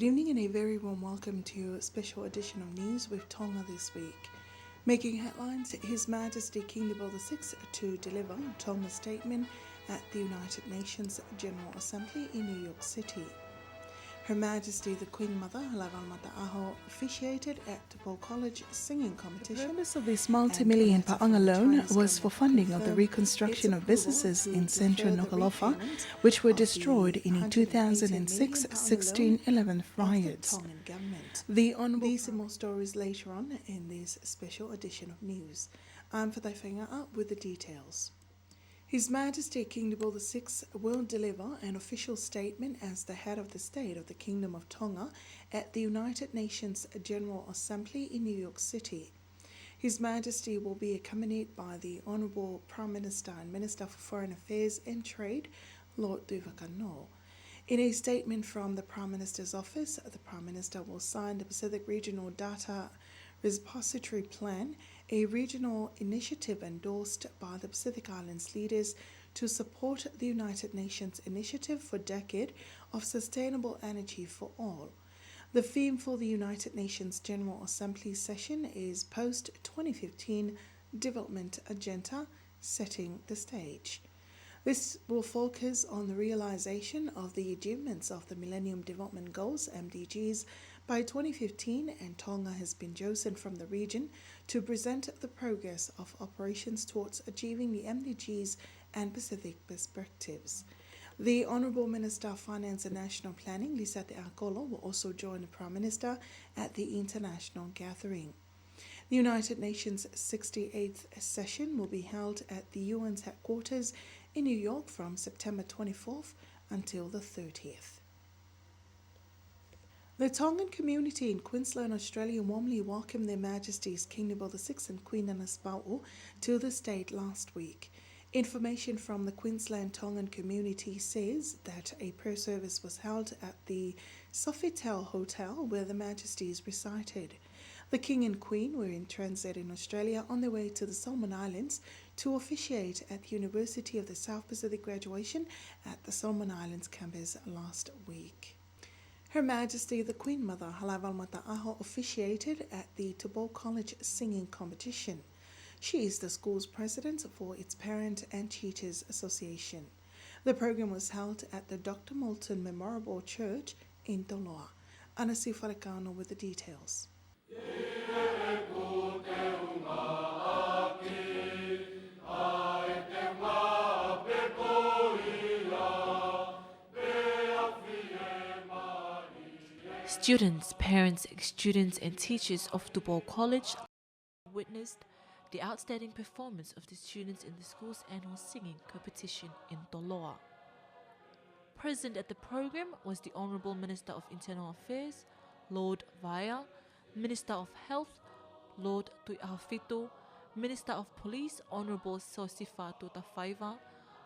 Good evening and a very warm welcome to a special edition of News with Tonga this week. Making headlines, His Majesty King Leopold VI to deliver Tonga's statement at the United Nations General Assembly in New York City. Her Majesty the Queen Mother, Halavalmata Aho, officiated at the Paul College singing competition. The purpose of this multi-million pa'anga loan was for funding of the reconstruction of businesses in central Nuku'alofa, which were destroyed in the 2006 16/11 riots. These and more stories later on in this special edition of news. I'm Fadai with the details. His Majesty King Leopold VI will deliver an official statement as the head of the state of the Kingdom of Tonga at the United Nations General Assembly in New York City. His Majesty will be accompanied by the Honourable Prime Minister and Minister for Foreign Affairs and Trade, Lord Tuvakano. In a statement from the Prime Minister's office, the Prime Minister will sign the Pacific Regional Data Repository Plan, a regional initiative endorsed by the Pacific Islands leaders to support the United Nations Initiative for Decade of Sustainable Energy for All. The theme for the United Nations General Assembly session is Post-2015 Development Agenda, Setting the Stage. This will focus on the realization of the achievements of the Millennium Development Goals, MDGs, by 2015, and Tonga has been chosen from the region to present the progress of operations towards achieving the MDGs and Pacific perspectives. The Honourable Minister of Finance and National Planning, Lisa Te Akolo, will also join the Prime Minister at the international gathering. The United Nations 68th session will be held at the UN's headquarters in New York from September 24th until the 30th. The Tongan community in Queensland, Australia warmly welcomed Their Majesties King Leopold VI and Queen Anaspao to the state last week. Information from the Queensland Tongan community says that a prayer service was held at the Sofitel Hotel where the Majesties resided. The King and Queen were in transit in Australia on their way to the Solomon Islands to officiate at the University of the South Pacific graduation at the Solomon Islands campus last week. Her Majesty the Queen Mother, Halavalmata Aho, officiated at the Paul College singing competition. She is the school's president for its Parent and Teachers Association. The program was held at the Dr. Moulton Memorial Church in Toloa. Anasi Farakano with the details. Students, parents, students and teachers of Paul College witnessed the outstanding performance of the students in the school's annual singing competition in Toloa. Present at the program was the Honourable Minister of Internal Affairs, Lord Vaya, Minister of Health, Lord Tuiahawhito, Minister of Police, Honourable Sosifa Tutafaiva,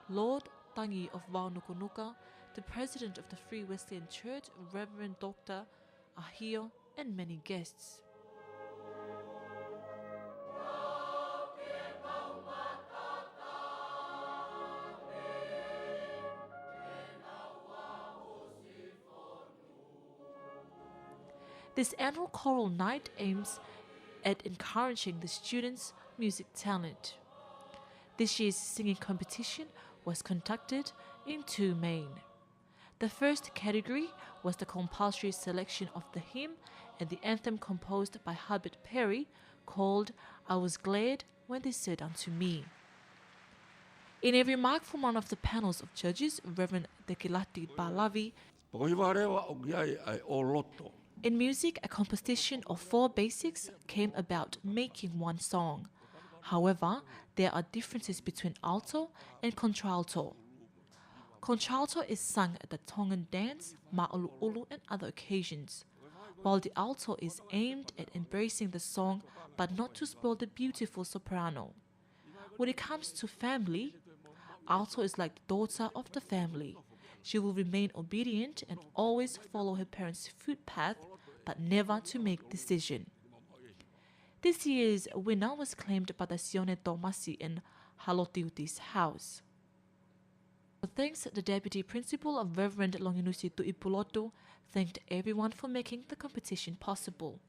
Lord Tangi of Waunukunuka, the President of the Free Wesleyan Church, Reverend Dr. Ahio, and many guests. This annual choral night aims at encouraging the students' music talent. This year's singing competition was conducted in two main. The first category was the compulsory selection of the hymn and the anthem composed by Hubert Perry called I Was Glad When They Said Unto Me. In a remark from one of the panels of judges, Reverend Dekilati Balavi, in music, a composition of four basics came about making one song. However, there are differences between alto and contralto. Contralto is sung at the Tongan dance, ma'ulu'ulu and other occasions, while the alto is aimed at embracing the song but not to spoil the beautiful soprano. When it comes to family, alto is like the daughter of the family. She will remain obedient and always follow her parents' footpath, but never to make decision. This year's winner was claimed by the Sione Tomasi in Halotiuti's house. Thanks, the Deputy Principal of Reverend Longinusi Tuipulotu thanked everyone for making the competition possible.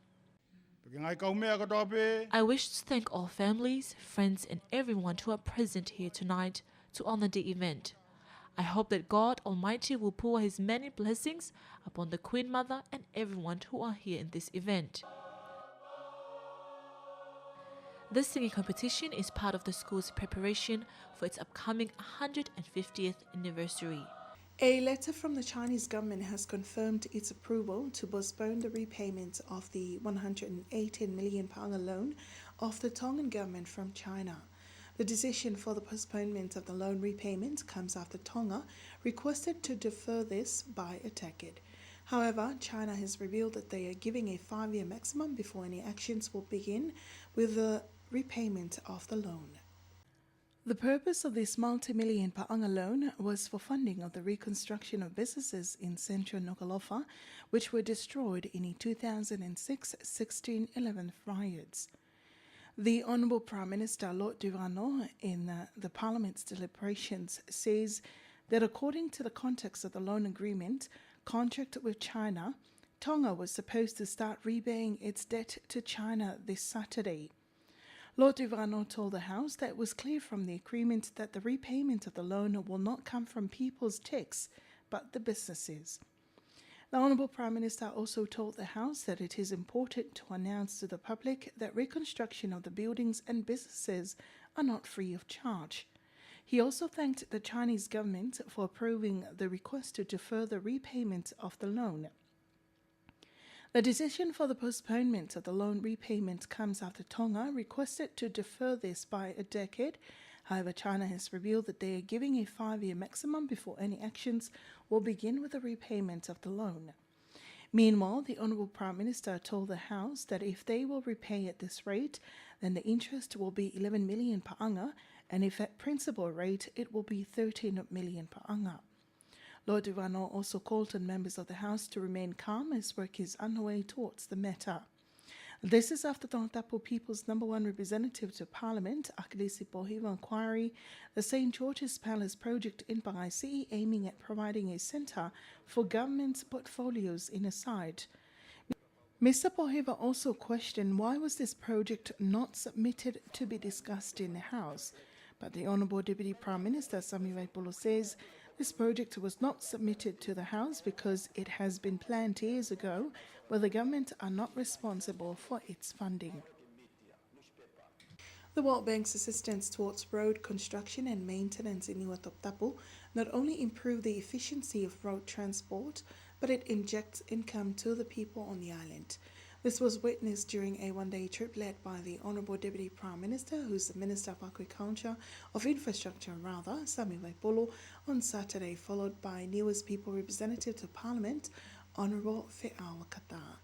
I wish to thank all families, friends, and everyone who are present here tonight to honor the event. I hope that God Almighty will pour His many blessings upon the Queen Mother and everyone who are here in this event. This singing competition is part of the school's preparation for its upcoming 150th anniversary. A letter from the Chinese government has confirmed its approval to postpone the repayment of the 118 million pound loan of the Tongan government from China. The decision for the postponement of the loan repayment comes after Tonga requested to defer this by a decade. However, China has revealed that they are giving a 5-year maximum before any actions will begin with the repayment of the loan. The purpose of this multi-million pa'anga loan was for funding of the reconstruction of businesses in central Nuku'alofa, which were destroyed in the 2006-16-11 riots. The Honourable Prime Minister Lord Durano in the Parliament's deliberations says that according to the context of the loan agreement contract with China, Tonga was supposed to start repaying its debt to China this Saturday. Lord Durano told the House that it was clear from the agreement that the repayment of the loan will not come from people's tax, but the businesses. The Honourable Prime Minister also told the House that it is important to announce to the public that reconstruction of the buildings and businesses are not free of charge. He also thanked the Chinese government for approving the request to defer the repayment of the loan. The decision for the postponement of the loan repayment comes after Tonga requested to defer this by a decade. However, China has revealed that they are giving a 5-year maximum before any actions will begin with the repayment of the loan. Meanwhile, the Honourable Prime Minister told the House that if they will repay at this rate, then the interest will be 11 million pa'anga, and if at principal rate, it will be 13 million pa'anga. Lord Durano also called on members of the House to remain calm as work is underway towards the matter. This is after the Tapu People's #1 representative to Parliament, Akilisi Pohiva inquiry, the St. George's Palace project in Paraisi aiming at providing a centre for government portfolios in Aside. Mr. Pohiva also questioned why was this project not submitted to be discussed in the House, but the Honourable Deputy Prime Minister Sami Vaipolo says this project was not submitted to the House because it has been planned years ago, where the government are not responsible for its funding. The World Bank's assistance towards road construction and maintenance in Niuatoptapu not only improve the efficiency of road transport, but it injects income to the people on the island. This was witnessed during a one-day trip led by the Honourable Deputy Prime Minister, who's the Minister of Agriculture, of Infrastructure rather, Sami Vaipolo, on Saturday, followed by Niua's People Representative to Parliament, Honourable Fe'awa Kata.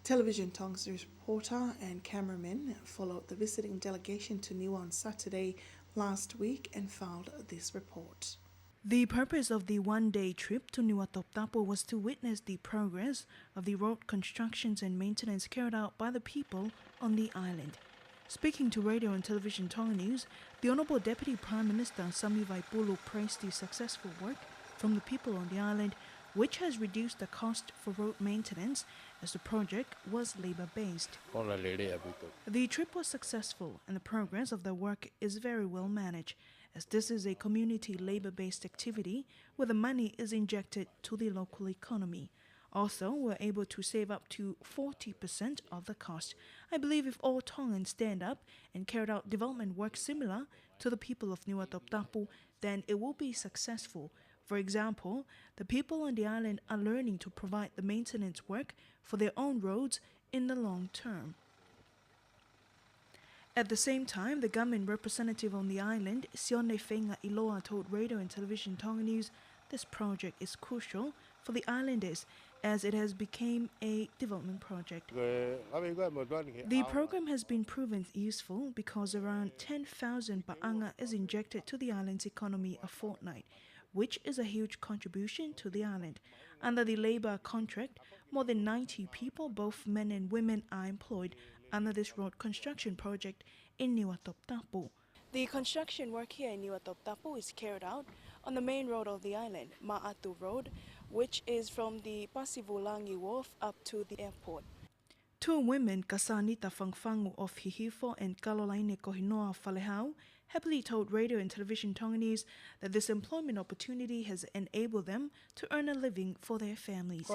Television Tonga's reporter and cameraman followed the visiting delegation to Niua on Saturday last week and filed this report. The purpose of the one-day trip to Niuatoptapu was to witness the progress of the road constructions and maintenance carried out by the people on the island. Speaking to Radio and Television Tonga News, the Honourable Deputy Prime Minister Sami Vaipulu praised the successful work from the people on the island, which has reduced the cost for road maintenance as the project was labour-based. The trip was successful and the progress of the work is very well managed, as this is a community labour-based activity where the money is injected to the local economy. Also, we're able to save up to 40% of the cost. I believe if all Tongans stand up and carried out development work similar to the people of Niuatoptapu, then it will be successful. For example, the people on the island are learning to provide the maintenance work for their own roads in the long term. At the same time, the government representative on the island, Sione Whenga Iloa, told Radio and Television Tonga News this project is crucial for the islanders as it has become a development project. The program has been proven useful because around 10,000 ba'anga is injected to the island's economy a fortnight, which is a huge contribution to the island. Under the labour contract, more than 90 people, both men and women, are employed under this road construction project in Niuatoptapu. The construction work here in Niuatoptapu is carried out on the main road of the island, Ma'atu Road, which is from the Pasivulangi Wharf up to the airport. Two women, Kasanita Fangfangu of Hihifo and Kalolaine Kohinoa Falehau, happily told radio and television Tonga News that this employment opportunity has enabled them to earn a living for their families.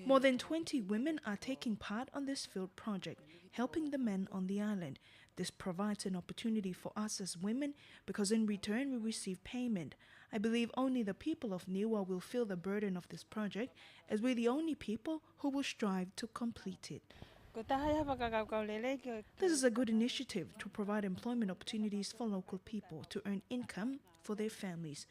More than 20 women are taking part on this field project, helping the men on the island. This provides an opportunity for us as women because in return we receive payment. I believe only the people of Niua will feel the burden of this project, as we're the only people who will strive to complete it. This is a good initiative to provide employment opportunities for local people to earn income for their families.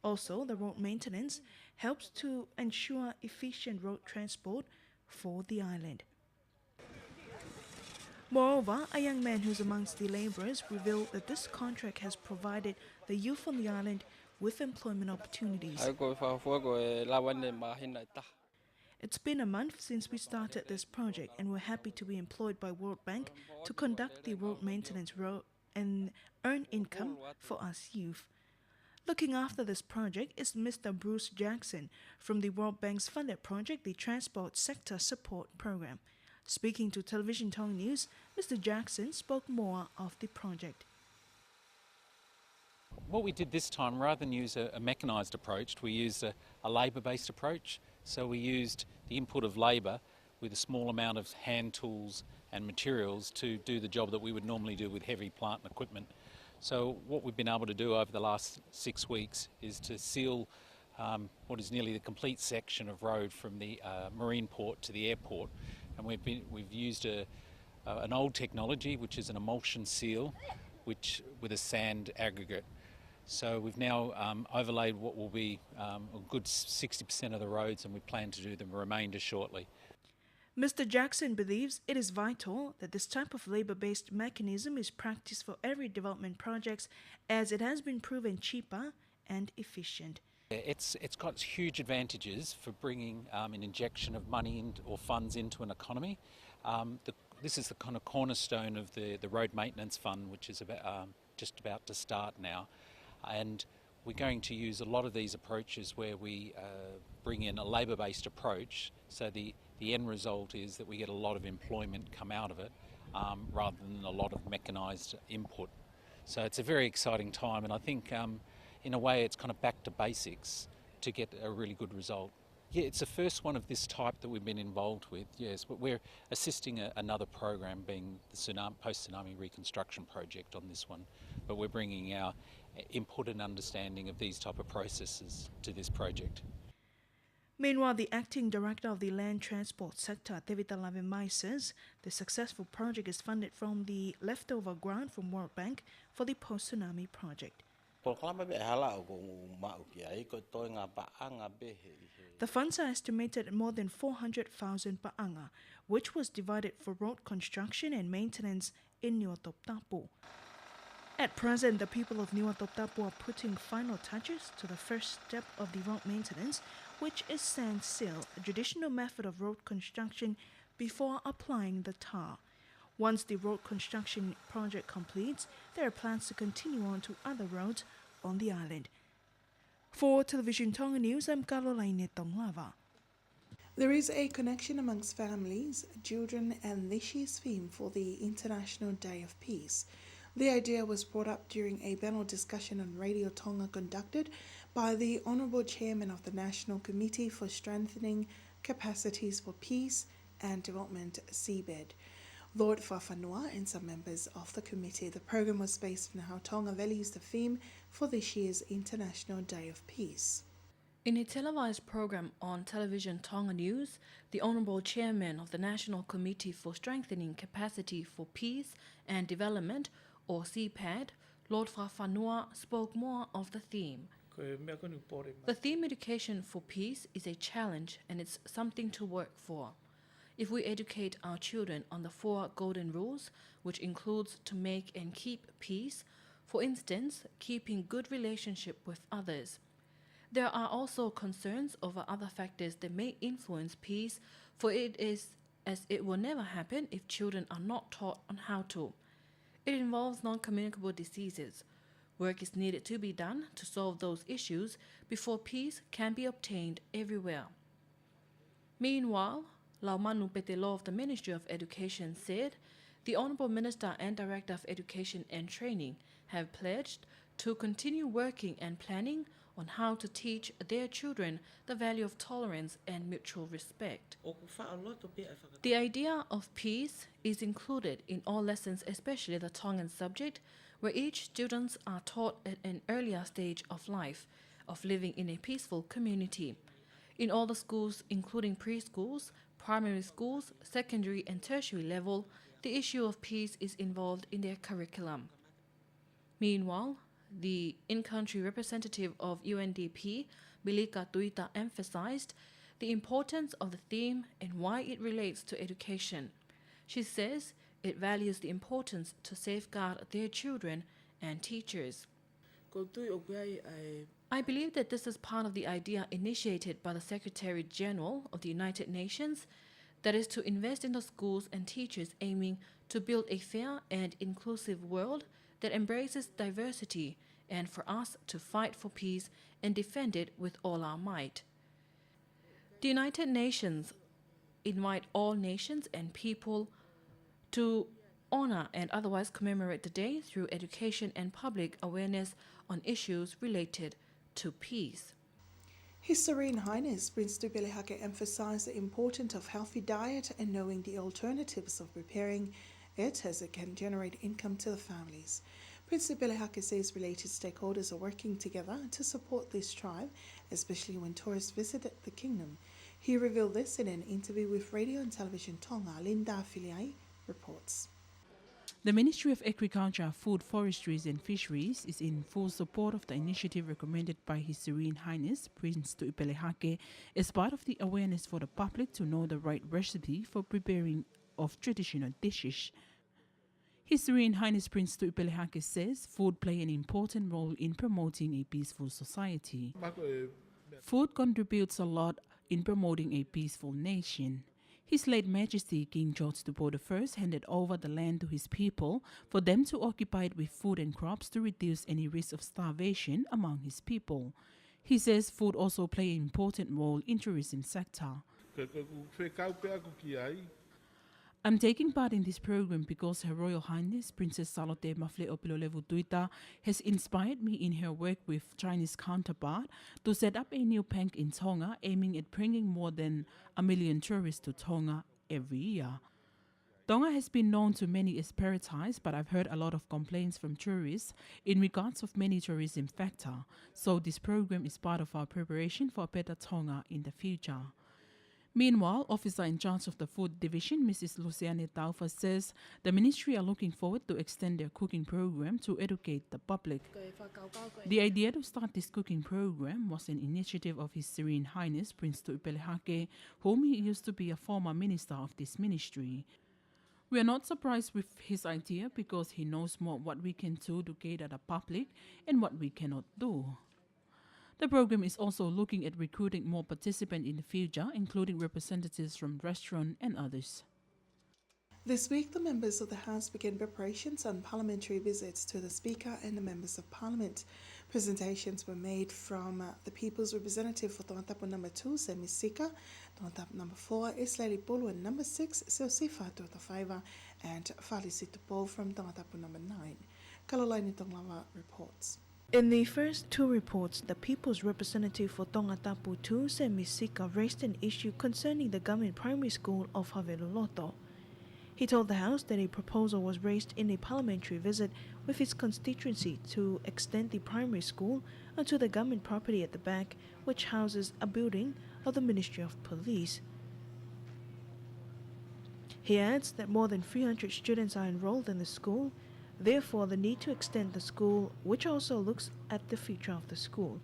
Also, the road maintenance helps to ensure efficient road transport for the island. Moreover, a young man who's amongst the labourers revealed that this contract has provided the youth on the island with employment opportunities. It's been a month since we started this project and we're happy to be employed by World Bank to conduct the road maintenance road and earn income for us youth. Looking after this project is Mr. Bruce Jackson from the World Bank's funded project, the Transport Sector Support Program. Speaking to Television Tonga News, Mr. Jackson spoke more of the project. What we did this time, rather than use a mechanised approach, we used a labour-based approach. So we used the input of labour with a small amount of hand tools and materials to do the job that we would normally do with heavy plant and equipment. So what we've been able to do over the last 6 weeks is to seal what is nearly the complete section of road from the marine port to the airport. And we've used an old technology, which is an emulsion seal, with a sand aggregate. So we've now overlaid what will be a good 60% of the roads, and we plan to do the remainder shortly. Mr. Jackson believes it is vital that this type of labour-based mechanism is practiced for every development project, as it has been proven cheaper and efficient. It's got huge advantages for bringing an injection of money or funds into an economy. This is the kind of cornerstone of the road maintenance fund, which is just about to start now. And we're going to use a lot of these approaches where we bring in a labour-based approach, so the end result is that we get a lot of employment come out of it rather than a lot of mechanised input. So it's a very exciting time, and I think in a way it's kind of back to basics to get a really good result. Yeah, it's the first one of this type that we've been involved with, yes, but we're assisting another program, being the post-tsunami reconstruction project on this one, but we're bringing our input and understanding of these type of processes to this project. Meanwhile, the acting director of the land transport sector, Tevita Lavemai, says the successful project is funded from the leftover grant from World Bank for the post-tsunami project. The funds are estimated at more than 400,000 pa'anga, which was divided for road construction and maintenance in Niuatoptapu. At present, the people of Niuatoptapu are putting final touches to the first step of the road maintenance, which is sand seal, a traditional method of road construction before applying the tar. Once the road construction project completes, there are plans to continue on to other roads on the island. For Television Tonga News, I'm Caroline Tonglava. There is a connection amongst families, children, and this year's theme for the International Day of Peace. The idea was brought up during a panel discussion on Radio Tonga conducted by the Honourable Chairman of the National Committee for Strengthening Capacities for Peace and Development, CBED, Lord Fafanua, and some members of the committee. The program was based on how Tonga values the theme for this year's International Day of Peace. In a televised program on Television Tonga News, the Honourable Chairman of the National Committee for Strengthening Capacity for Peace and Development, or CPAD, Lord Fafanua, spoke more of the theme. The theme Education for Peace is a challenge, and it's something to work for. If we educate our children on the 4 golden rules, which includes to make and keep peace, for instance, keeping good relationship with others. There are also concerns over other factors that may influence peace, for it is as it will never happen if children are not taught on how to. It involves non-communicable diseases. Work is needed to be done to solve those issues before peace can be obtained everywhere. Meanwhile, Laumanu Petelo of the Ministry of Education said the Honourable Minister and Director of Education and Training have pledged to continue working and planning on how to teach their children the value of tolerance and mutual respect. The idea of peace is included in all lessons, especially the Tongan subject, where each students are taught at an earlier stage of life of living in a peaceful community. In all the schools, including preschools, primary schools, secondary and tertiary level, the issue of peace is involved in their curriculum. Meanwhile, the in-country representative of UNDP, Bilika Tuita, emphasized the importance of the theme and why it relates to education. She says it values the importance to safeguard their children and teachers. I believe that this is part of the idea initiated by the Secretary General of the United Nations, that is to invest in the schools and teachers aiming to build a fair and inclusive world that embraces diversity, and for us to fight for peace and defend it with all our might. The United Nations invite all nations and people to honor and otherwise commemorate the day through education and public awareness on issues related to peace. His Serene Highness Prince Tupelehake emphasized the importance of healthy diet and knowing the alternatives of preparing it, as it can generate income to the families. Prince Tupelehake says related stakeholders are working together to support this tribe, especially when tourists visit the kingdom. He revealed this in an interview with Radio and Television Tonga. Linda Filiai reports. The Ministry of Agriculture, Food, Forestries and Fisheries is in full support of the initiative recommended by His Serene Highness Prince Tuipelehake as part of the awareness for the public to know the right recipe for preparing of traditional dishes. His Serene Highness Prince Tuipelehake says food play an important role in promoting a peaceful society. Food contributes a lot in promoting a peaceful nation. His late Majesty King George I handed over the land to his people for them to occupy it with food and crops to reduce any risk of starvation among his people. He says food also play an important role in tourism sector. I'm taking part in this program because Her Royal Highness Princess Salote Mafleopilolevu Tuita has inspired me in her work with Chinese counterpart to set up a new bank in Tonga aiming at bringing more than 1 million tourists to Tonga every year. Tonga has been known to many as paradise, but I've heard a lot of complaints from tourists in regards of many tourism factor. So this program is part of our preparation for a better Tonga in the future. Meanwhile, Officer in charge of the Food Division, Mrs. Luciane Taufa, says the ministry are looking forward to extend their cooking program to educate the public. The idea to start this cooking program was an initiative of His Serene Highness Prince Tuipelehake, whom he used to be a former minister of this ministry. We are not surprised with his idea because he knows more what we can do to cater the public and what we cannot do. The program is also looking at recruiting more participants in the future, including representatives from restaurants and others. This week, the members of the House began preparations on parliamentary visits to the Speaker and the members of Parliament. Presentations were made from the People's Representative for Tonga number 2, Semi Sika, Tonga number 4, Islali Pulu, and number 6, Siosifa Tonga and Falicitupo from Tonga number 9. Kalolaini Tonglava reports. In the first two reports, the People's Representative for Tongatapu 2, Semi Sika, raised an issue concerning the government primary school of Haveluloto. He told the House that a proposal was raised in a parliamentary visit with his constituency to extend the primary school onto the government property at the back, which houses a building of the Ministry of Police. He adds that more than 300 students are enrolled in the school, therefore the need to extend the school, which also looks at the future of the school.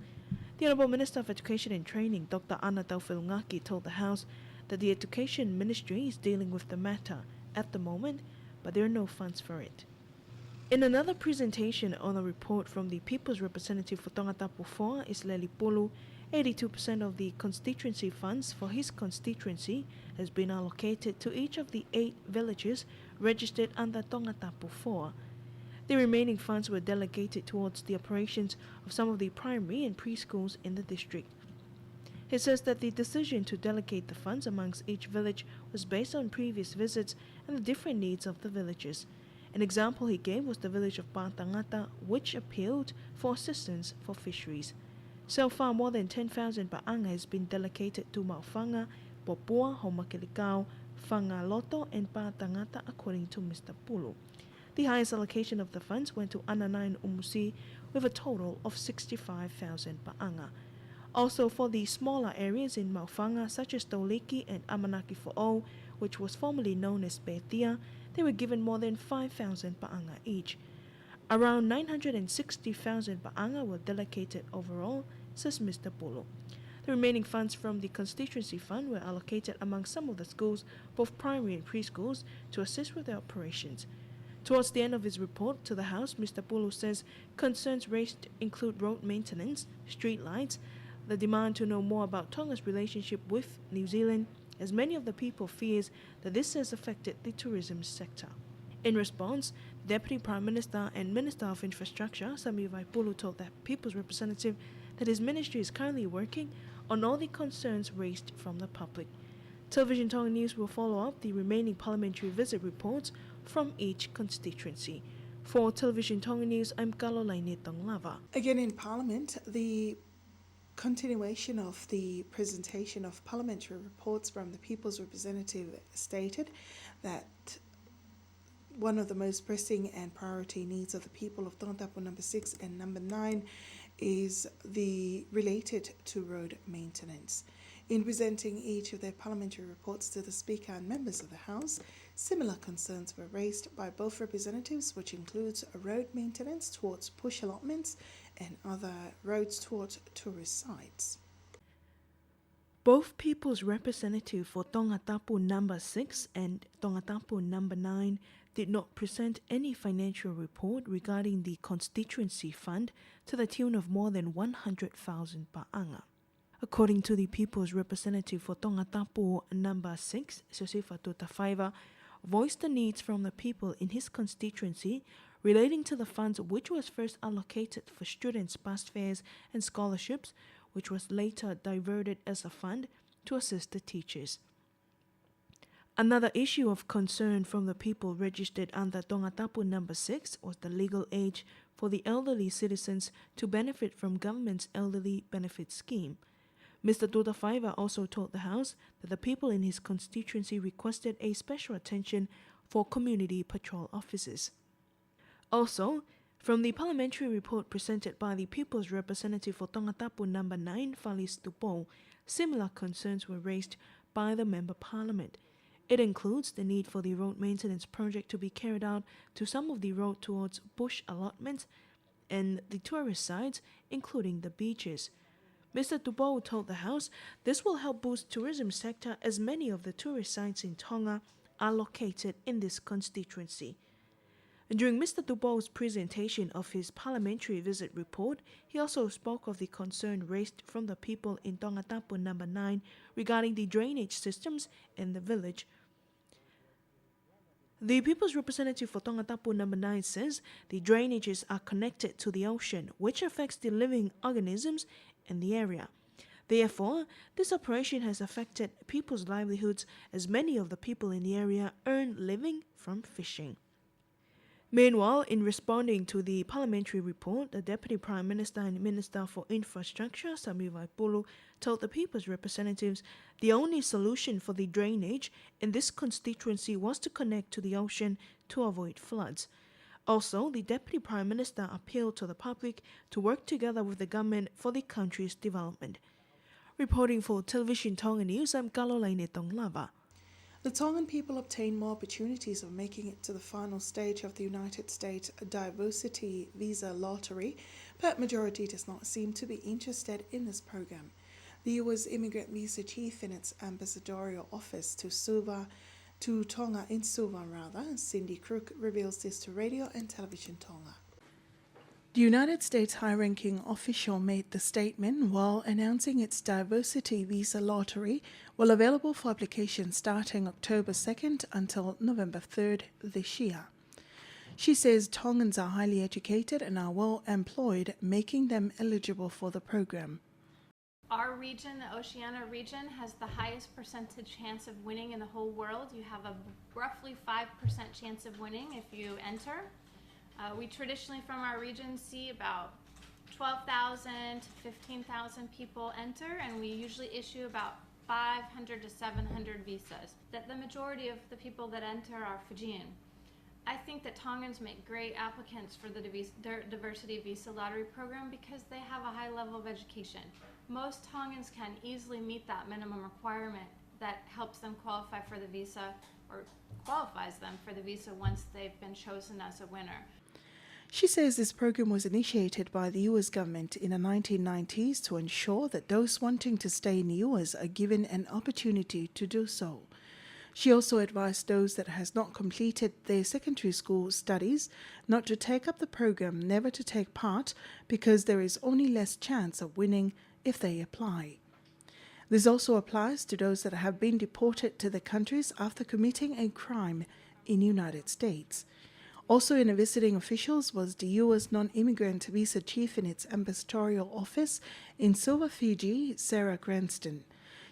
The Honourable Minister of Education and Training, Dr. Ana Taufilungaki, told the House that the Education Ministry is dealing with the matter at the moment, but there are no funds for it. In another presentation on a report from the People's Representative for Tongatapu 4, Islali Pulu, 82% of the constituency funds for his constituency has been allocated to each of the 8 villages registered under Tongatapu 4. The remaining funds were delegated towards the operations of some of the primary and preschools in the district. He says that the decision to delegate the funds amongst each village was based on previous visits and the different needs of the villages. An example he gave was the village of Patangata, which appealed for assistance for fisheries. So far, more than 10,000 ba'anga has been delegated to Maufanga, Popua, Homakilikau, Whangaloto, and Patangata, according to Mr. Pulu. The highest allocation of the funds went to Anana and Umusi, with a total of 65,000 ba'anga. Also, for the smaller areas in Maufanga, such as Toliki and Amanaki Fo'o, which was formerly known as Betia, they were given more than 5,000 ba'anga each. Around 960,000 ba'anga were delegated overall, says Mr. Pulu. The remaining funds from the constituency fund were allocated among some of the schools, both primary and preschools, to assist with their operations. Towards the end of his report to the House, Mr. Pulu says concerns raised include road maintenance, street lights, the demand to know more about Tonga's relationship with New Zealand, as many of the people fears that this has affected the tourism sector. In response, Deputy Prime Minister and Minister of Infrastructure, Sami Vaipulu, told the People's Representative that his ministry is currently working on all the concerns raised from the public. Television Tonga News will follow up the remaining parliamentary visit reports from each constituency. For Television Tonga News, I'm Kalolaine Tonglava. Again in Parliament, the continuation of the presentation of parliamentary reports from the People's Representative stated that one of the most pressing and priority needs of the people of Tonga number 6 and number 9 is related to road maintenance. In presenting each of their parliamentary reports to the Speaker and members of the House, similar concerns were raised by both representatives, which includes road maintenance towards push allotments and other roads towards tourist sites. Both People's Representative for Tongatapu number 6 and Tongatapu number 9 did not present any financial report regarding the constituency fund to the tune of more than 100,000 ba'anga. According to the People's Representative for Tongatapu number 6, Josifa Tutafaiva, voiced the needs from the people in his constituency relating to the funds which was first allocated for students' bus fares and scholarships, which was later diverted as a fund to assist the teachers. Another issue of concern from the people registered under Tongatapu number 6 was the legal age for the elderly citizens to benefit from government's elderly benefit scheme. Mr. Tutafaiva also told the House that the people in his constituency requested a special attention for community patrol officers. Also, from the parliamentary report presented by the People's Representative for Tongatapu number 9, Falis Tupo, similar concerns were raised by the Member Parliament. It includes the need for the road maintenance project to be carried out to some of the road towards bush allotments and the tourist sites, including the beaches. Mr. Tupo told the House this will help boost tourism sector as many of the tourist sites in Tonga are located in this constituency. During Mr. Tupo's presentation of his parliamentary visit report, he also spoke of the concern raised from the people in Tongatapu number 9 regarding the drainage systems in the village. The People's Representative for Tongatapu number 9 says the drainages are connected to the ocean, which affects the living organisms in the area. Therefore, this operation has affected people's livelihoods as many of the people in the area earn living from fishing. Meanwhile, in responding to the parliamentary report, the Deputy Prime Minister and Minister for Infrastructure, Sami Vaipulu, told the People's Representatives the only solution for the drainage in this constituency was to connect to the ocean to avoid floods. Also, the Deputy Prime Minister appealed to the public to work together with the government for the country's development. Reporting for Television Tonga News, I'm Kalolaine Tonglava. The Tongan people obtain more opportunities of making it to the final stage of the United States diversity visa lottery, but majority does not seem to be interested in this program. The U.S. Immigrant Visa Chief in its ambassadorial office to Tonga in Suva, Cindy Crook, reveals this to Radio and Television Tonga. The United States high-ranking official made the statement while announcing its diversity visa lottery will available for application starting October 2nd until November 3rd this year. She says Tongans are highly educated and are well employed, making them eligible for the program. Our region, the Oceania region, has the highest percentage chance of winning in the whole world. You have a roughly 5% chance of winning if you enter. We traditionally from our region see about 12,000 to 15,000 people enter, and we usually issue about 500 to 700 visas. That the majority of the people that enter are Fijian. I think that Tongans make great applicants for the diversity visa lottery program because they have a high level of education. Most Tongans can easily meet that minimum requirement that helps them qualify for the visa or qualifies them for the visa once they've been chosen as a winner. She says this program was initiated by the US government in the 1990s to ensure that those wanting to stay in the US are given an opportunity to do so. She also advised those that has not completed their secondary school studies not to take up the program, never to take part, because there is only less chance of winning if they apply. This also applies to those that have been deported to their countries after committing a crime in the United States. Also in the visiting officials was the U.S. non-immigrant visa chief in its ambassadorial office in Suva, Fiji, Sarah Cranston.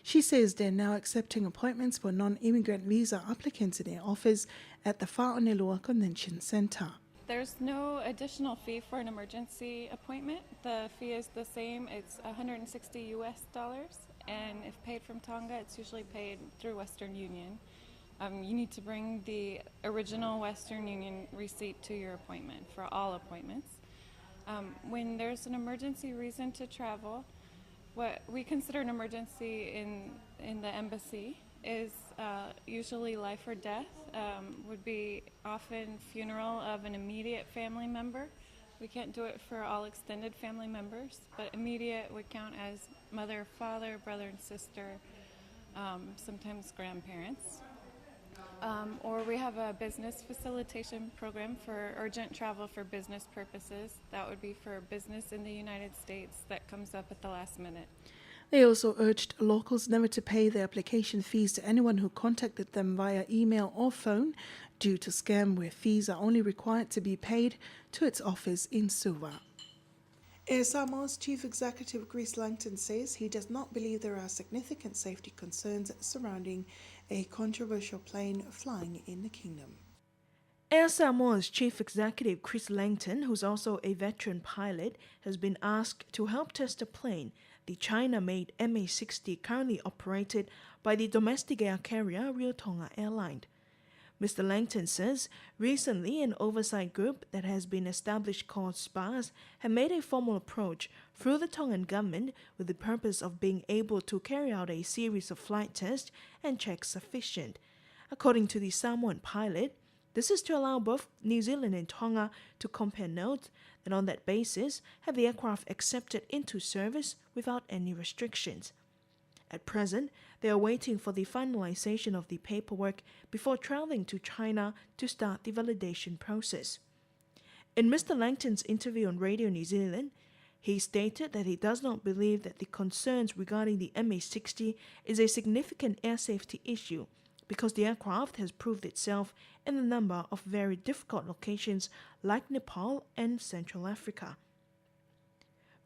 She says they're now accepting appointments for non-immigrant visa applicants in their office at the Fa'aonelua Convention Center. There's no additional fee for an emergency appointment. The fee is the same. It's $160 US, and if paid from Tonga, it's usually paid through Western Union. You need to bring the original Western Union receipt to your appointment for all appointments. When there's an emergency reason to travel, what we consider an emergency in the embassy is usually life or death, would be often funeral of an immediate family member. We can't do it for all extended family members, but immediate would count as mother, father, brother and sister, sometimes grandparents. Or we have a business facilitation program for urgent travel for business purposes. That would be for business in the United States that comes up at the last minute. They also urged locals never to pay their application fees to anyone who contacted them via email or phone due to scam where fees are only required to be paid to its office in Suva. Air Samoa's Chief Executive Chris Langton says he does not believe there are significant safety concerns surrounding a controversial plane flying in the kingdom. Air Samoa's Chief Executive Chris Langton, who's also a veteran pilot, has been asked to help test a plane, the China-made MH-60 currently operated by the domestic air carrier Rio Tonga Airline. Mr. Langton says recently an oversight group that has been established called SPAS had made a formal approach through the Tongan government with the purpose of being able to carry out a series of flight tests and checks sufficient. According to the Samoan pilot, this is to allow both New Zealand and Tonga to compare notes and on that basis have the aircraft accepted into service without any restrictions. At present, they are waiting for the finalization of the paperwork before traveling to China to start the validation process. In Mr. Langton's interview on Radio New Zealand, he stated that he does not believe that the concerns regarding the MH-60 is a significant air safety issue because the aircraft has proved itself in a number of very difficult locations like Nepal and Central Africa.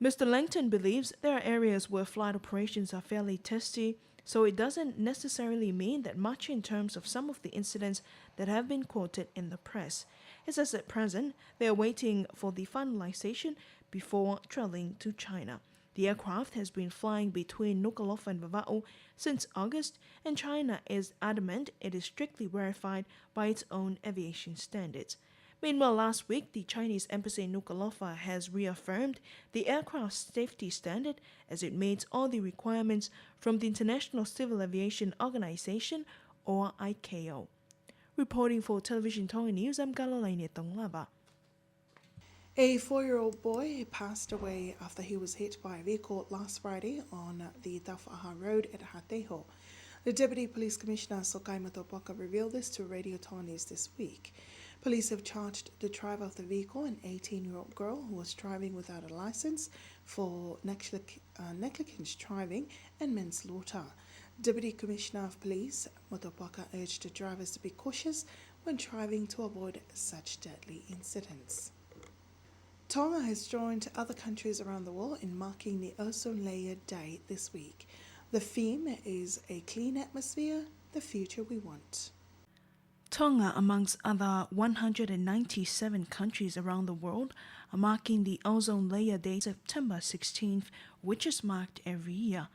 Mr. Langton believes there are areas where flight operations are fairly testy, so it doesn't necessarily mean that much in terms of some of the incidents that have been quoted in the press. He says at present they are waiting for the finalization before traveling to China. The aircraft has been flying between Nuku'alofa and Vava'u since August, and China is adamant it is strictly verified by its own aviation standards. Meanwhile, last week, the Chinese embassy in Nuku'alofa has reaffirmed the aircraft's safety standard as it meets all the requirements from the International Civil Aviation Organization, or ICAO. Reporting for Television Tonga News, I'm Galalaine Tonglaba. A 4-year-old boy passed away after he was hit by a vehicle last Friday on the Tawhaaha Road at Hateho. The Deputy Police Commissioner Sokai Matopoka revealed this to Radio Tonga News this week. Police have charged the driver of the vehicle, an 18-year-old girl who was driving without a license, for negligent driving and manslaughter. Deputy Commissioner of Police Matopoka urged the drivers to be cautious when striving to avoid such deadly incidents. Tonga has joined other countries around the world in marking the Ozone Layer Day this week. The theme is A Clean Atmosphere, the Future We Want. Tonga, amongst other 197 countries around the world, are marking the Ozone Layer Day September 16th, which is marked every year.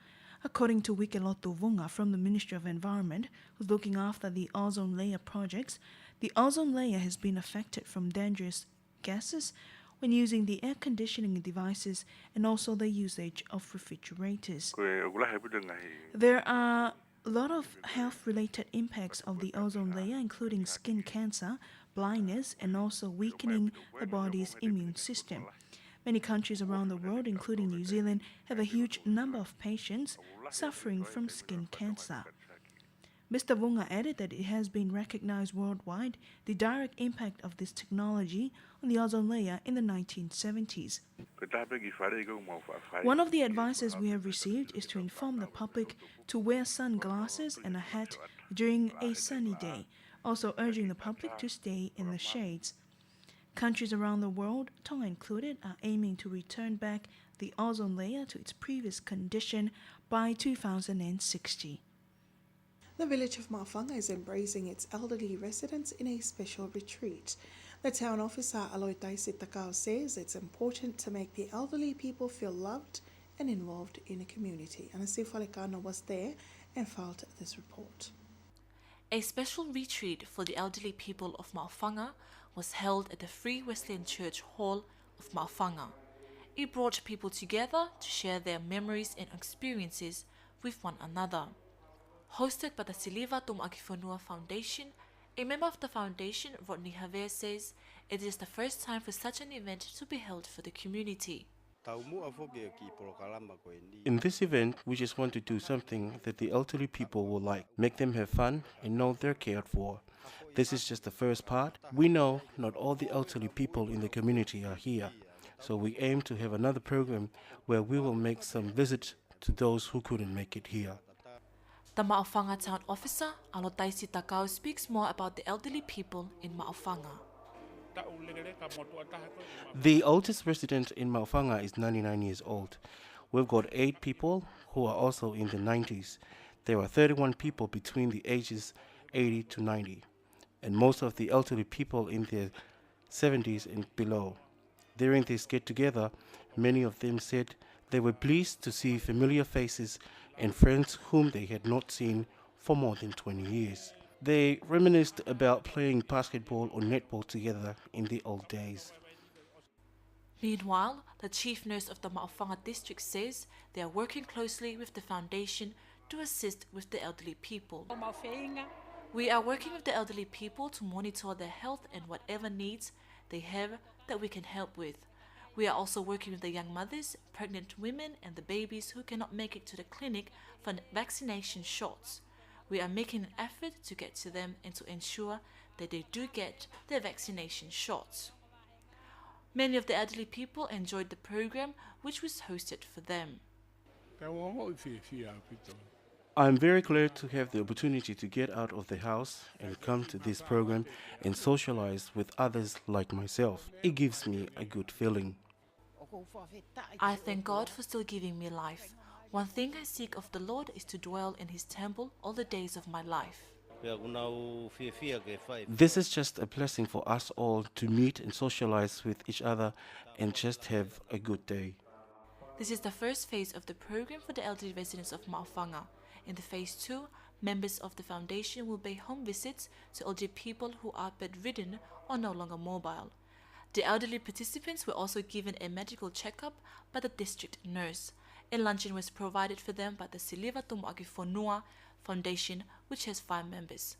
According to Wikilotu Vunga from the Ministry of Environment, who's looking after the ozone layer projects, the ozone layer has been affected from dangerous gases when using the air conditioning devices and also the usage of refrigerators. There are a lot of health-related impacts of the ozone layer, including skin cancer, blindness, and also weakening the body's immune system. Many countries around the world, including New Zealand, have a huge number of patients suffering from skin cancer. Mr. Vunga added that it has been recognized worldwide the direct impact of this technology on the ozone layer in the 1970s. One of the advices we have received is to inform the public to wear sunglasses and a hat during a sunny day, also urging the public to stay in the shades. Countries around the world, Tonga included, are aiming to return back the ozone layer to its previous condition by 2060. The village of Mawhanga is embracing its elderly residents in a special retreat. The town officer Aloy Taisi Takao says it's important to make the elderly people feel loved and involved in a community. Anasi Falekano was there and filed this report. A special retreat for the elderly people of Mawhanga was held at the Free Wesleyan Church Hall of Mawhanga. It brought people together to share their memories and experiences with one another. Hosted by the Siliva Tumakifonua Foundation, a member of the foundation, Rodney Haver, says it is the first time for such an event to be held for the community. In this event, we just want to do something that the elderly people will like, make them have fun and know they're cared for. This is just the first part. We know not all the elderly people in the community are here, so we aim to have another program where we will make some visits to those who couldn't make it here. The Ma'awhanga town officer, Alotaisi Takao, speaks more about the elderly people in Ma'awhanga. The oldest resident in Mawhanga is 99 years old. We've got 8 people who are also in the 90s. There are 31 people between the ages 80 to 90, and most of the elderly people in their 70s and below. During this get-together, many of them said they were pleased to see familiar faces and friends whom they had not seen for more than 20 years. They reminisced about playing basketball or netball together in the old days. Meanwhile, the chief nurse of the Ma'awhanga district says they are working closely with the foundation to assist with the elderly people. We are working with the elderly people to monitor their health and whatever needs they have that we can help with. We are also working with the young mothers, pregnant women and the babies who cannot make it to the clinic for vaccination shots. We are making an effort to get to them and to ensure that they do get their vaccination shots. Many of the elderly people enjoyed the program, which was hosted for them. I'm very glad to have the opportunity to get out of the house and come to this program and socialize with others like myself. It gives me a good feeling. I thank God for still giving me life. One thing I seek of the Lord is to dwell in His temple all the days of my life. This is just a blessing for us all to meet and socialize with each other and just have a good day. This is the first phase of the program for the elderly residents of Ma'awhanga. In the phase 2, members of the foundation will pay home visits to elderly people who are bedridden or no longer mobile. The elderly participants were also given a medical checkup by the district nurse. A luncheon was provided for them by the Siliva Tumakifonua Foundation, which has 5 members.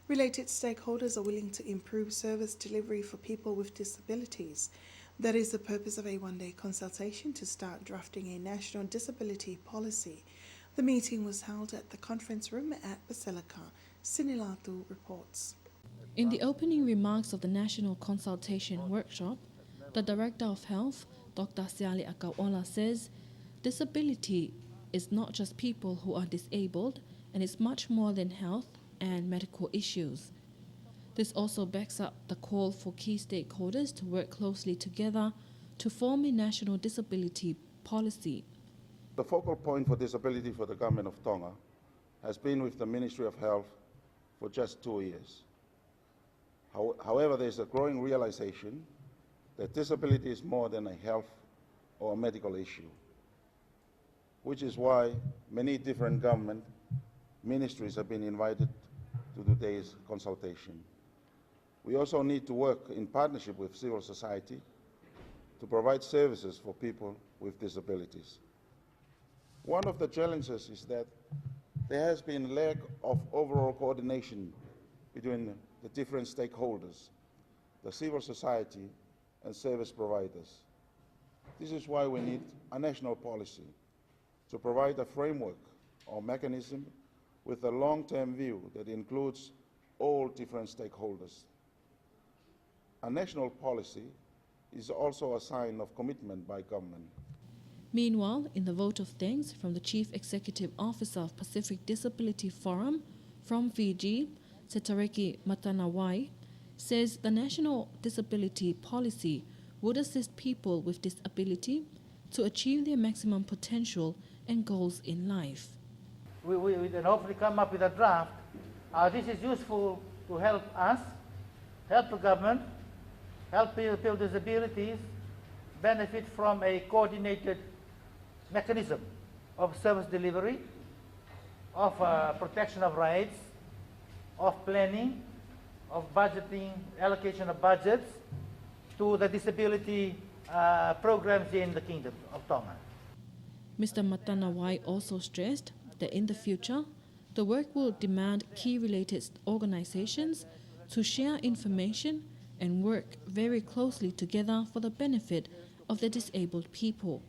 Related stakeholders are willing to improve service delivery for people with disabilities. That is the purpose of a one-day consultation to start drafting a national disability policy. The meeting was held at the conference room at Basilica. Sinilatu reports. In the opening remarks of the National Consultation Workshop, the Director of Health, Dr. Siali Akaola, says disability is not just people who are disabled, and it's much more than health and medical issues. This also backs up the call for key stakeholders to work closely together to form a national disability policy. The focal point for disability for the government of Tonga has been with the Ministry of Health for just 2 years. However, there's a growing realization that disability is more than a health or a medical issue, which is why many different government ministries have been invited to today's consultation. We also need to work in partnership with civil society to provide services for people with disabilities. One of the challenges is that there has been lack of overall coordination between the different stakeholders, the civil society and service providers. This is why we need a national policy to provide a framework or mechanism with a long-term view that includes all different stakeholders. A national policy is also a sign of commitment by government. Meanwhile, in the vote of thanks from the Chief Executive Officer of Pacific Disability Forum from Fiji, Setareki Matanawai, says the national disability policy would assist people with disability to achieve their maximum potential and goals in life. We then hopefully come up with a draft. This is useful to help us, help the government, help people with disabilities benefit from a coordinated mechanism of service delivery, of protection of rights, of planning, of budgeting, allocation of budgets to the disability programs in the Kingdom of Tonga. Mr. Matanawai also stressed that in the future, the work will demand key related organizations to share information and work very closely together for the benefit of the disabled people.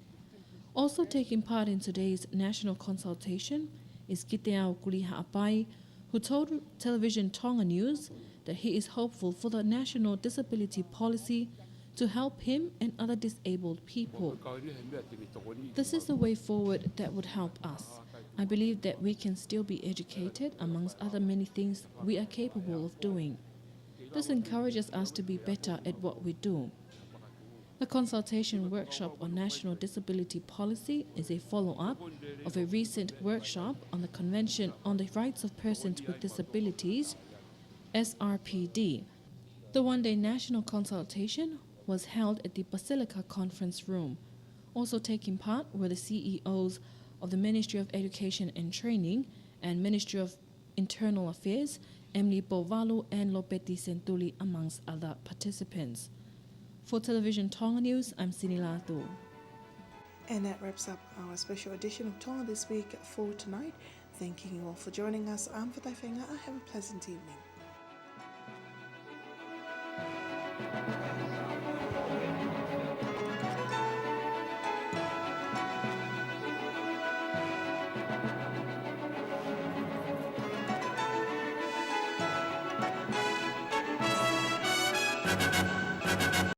Also taking part in today's national consultation is Kiteao Kulihaapai, who told Television Tonga News that he is hopeful for the national disability policy to help him and other disabled people. This is the way forward that would help us. I believe that we can still be educated, amongst other many things we are capable of doing. This encourages us to be better at what we do. The consultation workshop on national disability policy is a follow-up of a recent workshop on the Convention on the Rights of Persons with Disabilities, SRPD. The one-day national consultation was held at the Basilica Conference Room. Also taking part were the CEOs of the Ministry of Education and Training and Ministry of Internal Affairs, Emily Bovalu and Lopeti Sentuli, amongst other participants. For Television Tonga News, I'm Sinila Thu. And that wraps up our special edition of Tonga This Week for tonight. Thanking you all for joining us. I'm Fatai Whenga. Have a pleasant evening.